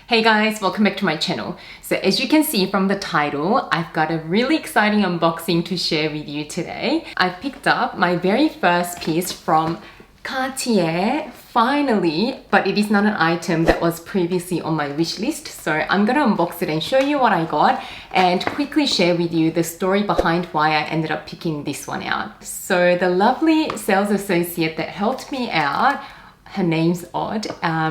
Hey guys, welcome back to my channel. So as you can see from the title, I've got a really exciting unboxing to share with you today. I picked up my very first piece from Cartier, finally, but it is not an item that was previously on my wish list. So I'm gonna unbox it and show you what I got and quickly share with you the story behind why I ended up picking this one out. So the lovely sales associate that helped me out, her name's Odd.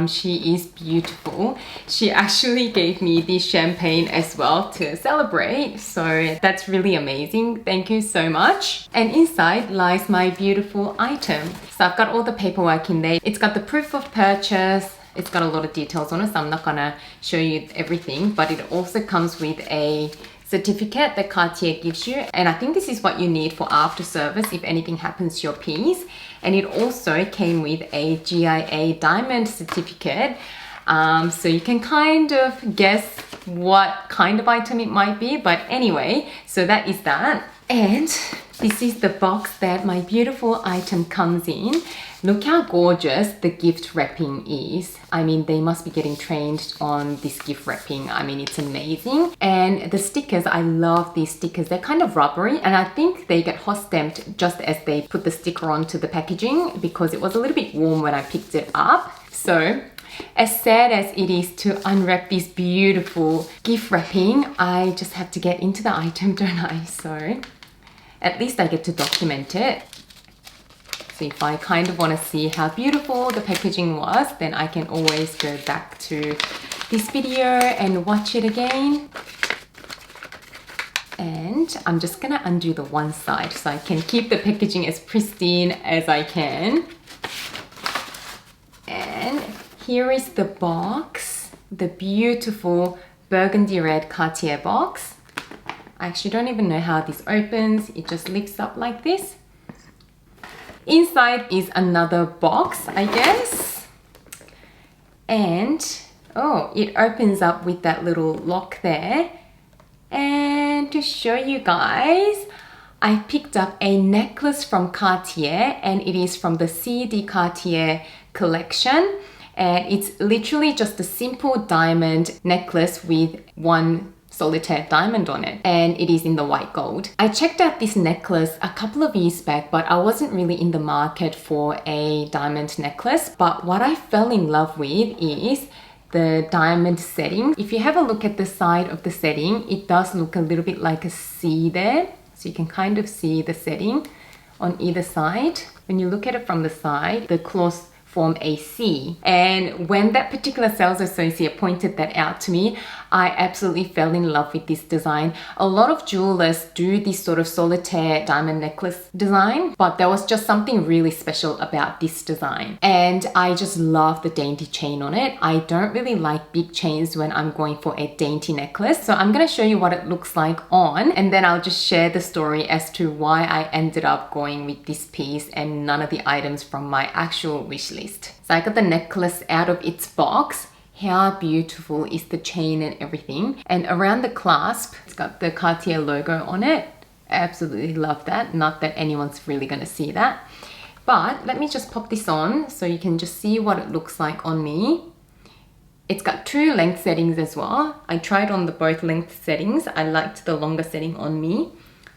She is beautiful. She actually gave me this champagne as well to celebrate. So that's really amazing. Thank you so much. And inside lies my beautiful item. So I've got all the paperwork in there. It's got the proof of purchase. It's got a lot of details on it, so I'm not gonna show you everything, but it also comes with a certificate that Cartier gives you, and I think this is what you need for after service if anything happens to your piece. And it also came with a GIA diamond certificate, so you can kind of guess what kind of item it might be. But anyway, so that is that. And this is the box that my beautiful item comes in. Look how gorgeous the gift wrapping is. I mean, they must be getting trained on this gift wrapping. I mean, it's amazing. And the stickers, I love these stickers. They're kind of rubbery, and I think they get hot stamped just as they put the sticker onto the packaging because it was a little bit warm when I picked it up. So as sad as it is to unwrap this beautiful gift wrapping, I just have to get into the item, don't I? So at least I get to document it. So if I kind of want to see how beautiful the packaging was, then I can always go back to this video and watch it again. And I'm just gonna undo the one side so I can keep the packaging as pristine as I can. And here is the box, the beautiful burgundy red Cartier box. I actually don't even know how this opens. It just lifts up like this. Inside is another box, I guess. And, oh, it opens up with that little lock there. And to show you guys, I picked up a necklace from Cartier, and it is from the C de Cartier collection. And it's literally just a simple diamond necklace with one solitaire diamond on it, and it is in the white gold. I checked out this necklace a couple of years back, but I wasn't really in the market for a diamond necklace. But what I fell in love with is the diamond setting. If you have a look at the side of the setting, it does look a little bit like a C there. So you can kind of see the setting on either side. When you look at it from the side, the claws form a C. And when that particular sales associate pointed that out to me, I absolutely fell in love with this design. A lot of jewelers do this sort of solitaire diamond necklace design, but there was just something really special about this design. And I just love the dainty chain on it. I don't really like big chains when I'm going for a dainty necklace. So I'm gonna show you what it looks like on, and then I'll just share the story as to why I ended up going with this piece and none of the items from my actual wish list. So I got the necklace out of its box. How beautiful is the chain and everything. And around the clasp, it's got the Cartier logo on it. Absolutely love that. Not that anyone's really gonna see that. But let me just pop this on so you can just see what it looks like on me. It's got two length settings as well. I tried on the both length settings. I liked the longer setting on me.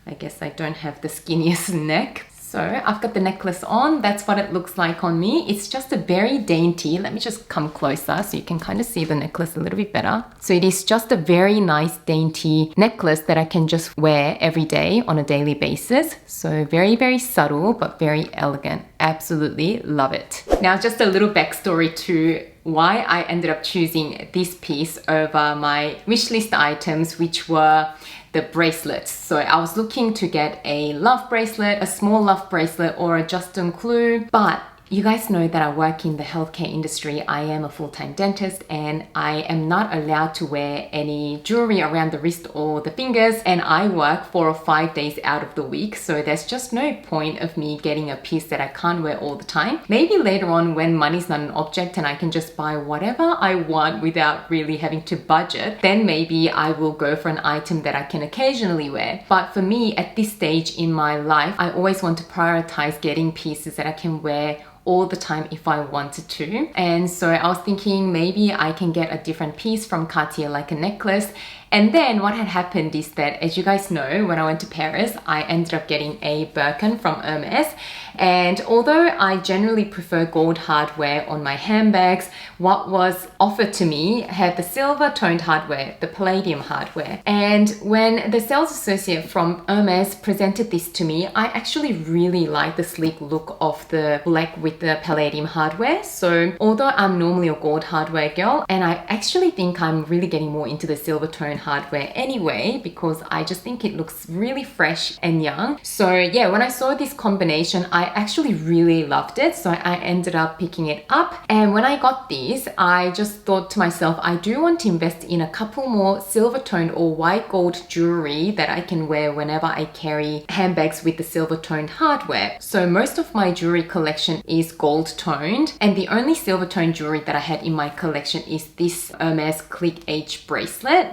I guess I don't have the skinniest neck. So I've got the necklace on. That's what it looks like on me. It's just a very dainty. Let me just come closer so you can kind of see the necklace a little bit better. So it is just a very nice dainty necklace that I can just wear every day on a daily basis. So very, very subtle, but very elegant. Absolutely love it. Now just a little backstory to why I ended up choosing this piece over my wishlist items, which were the bracelets. So I was looking to get a love bracelet, a small love bracelet, or a Justin Clue, but you guys know that I work in the healthcare industry. I am a full-time dentist, and I am not allowed to wear any jewelry around the wrist or the fingers, and I work 4 or 5 days out of the week, so there's just no point of me getting a piece that I can't wear all the time. Maybe later on when money's not an object and I can just buy whatever I want without really having to budget, then maybe I will go for an item that I can occasionally wear. But for me, at this stage in my life, I always want to prioritize getting pieces that I can wear all the time if I wanted to. And so I was thinking maybe I can get a different piece from Cartier, like a necklace. And then what had happened is that, as you guys know, when I went to Paris, I ended up getting a Birkin from Hermes. And although I generally prefer gold hardware on my handbags, what was offered to me had the silver toned hardware, the palladium hardware. And when the sales associate from Hermes presented this to me, I actually really liked the sleek look of the black with the palladium hardware. So although I'm normally a gold hardware girl, and I actually think I'm really getting more into the silver toned hardware anyway, because I just think it looks really fresh and young. So yeah, when I saw this combination, I actually really loved it. So I ended up picking it up. And when I got this, I just thought to myself, I do want to invest in a couple more silver toned or white gold jewelry that I can wear whenever I carry handbags with the silver toned hardware. So most of my jewelry collection is gold toned, and the only silver toned jewelry that I had in my collection is this Hermes Click H bracelet.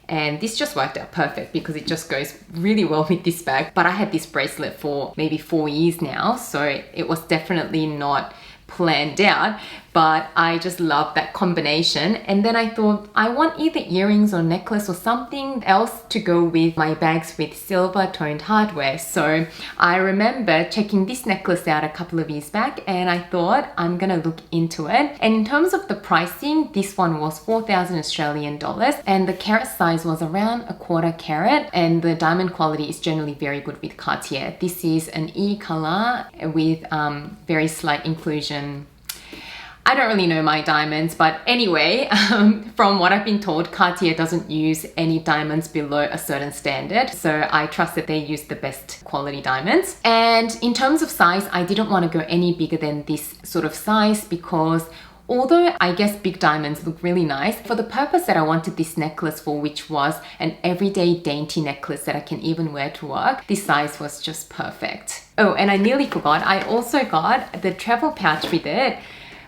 And this just worked out perfect because it just goes really well with this bag. But I had this bracelet for maybe 4 years now, so it was definitely not planned out, but I just love that combination. And then I thought I want either earrings or necklace or something else to go with my bags with silver toned hardware. So I remember checking this necklace out a couple of years back, and I thought I'm gonna look into it. And in terms of the pricing, this one was 4,000 Australian dollars, and the carat size was around a quarter carat, and the diamond quality is generally very good with Cartier. This is an E color with very slight inclusion. I don't really know my diamonds, but anyway, from what I've been told, Cartier doesn't use any diamonds below a certain standard. So I trust that they use the best quality diamonds. And in terms of size, I didn't want to go any bigger than this sort of size because although I guess big diamonds look really nice, for the purpose that I wanted this necklace for, which was an everyday dainty necklace that I can even wear to work, this size was just perfect. Oh, and I nearly forgot, I also got the travel pouch with it.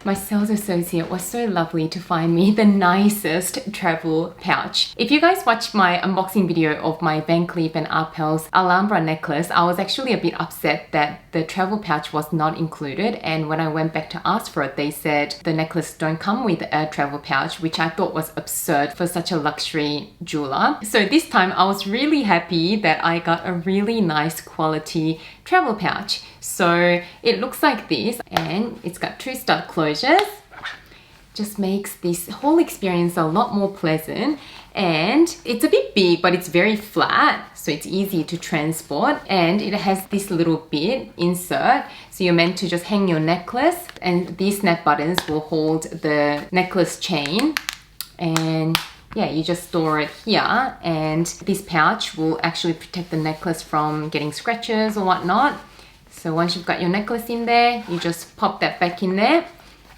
My sales associate was so lovely to find me the nicest travel pouch. If you guys watched my unboxing video of my Van Cleef & Arpels Alhambra necklace, I was actually a bit upset that the travel pouch was not included, and when I went back to ask for it, they said the necklace don't come with a travel pouch, which I thought was absurd for such a luxury jeweler. So this time I was really happy that I got a really nice quality travel pouch. So it looks like this, and it's got 2 stud closures. Just makes this whole experience a lot more pleasant, and it's a bit big, but it's very flat, so it's easy to transport. And it has this little bit insert, so you're meant to just hang your necklace, and these snap buttons will hold the necklace chain, and yeah, you just store it here, and this pouch will actually protect the necklace from getting scratches or whatnot. So once you've got your necklace in there, you just pop that back in there,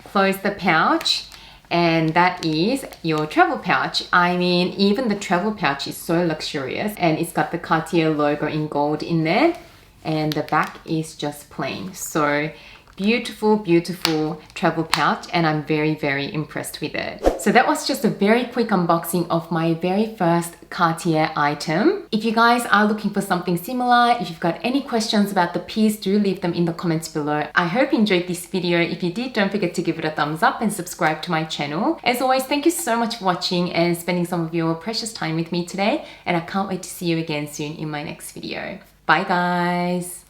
close the pouch, and that is your travel pouch. I mean, even the travel pouch is so luxurious, and it's got the Cartier logo in gold in there, and the back is just plain. So beautiful, beautiful travel pouch, and I'm very, very impressed with it. So that was just a very quick unboxing of my very first Cartier item. If you guys are looking for something similar, if you've got any questions about the piece, do leave them in the comments below. I hope you enjoyed this video. If you did, don't forget to give it a thumbs up and subscribe to my channel. As always, thank you so much for watching and spending some of your precious time with me today, and I can't wait to see you again soon in my next video. Bye guys!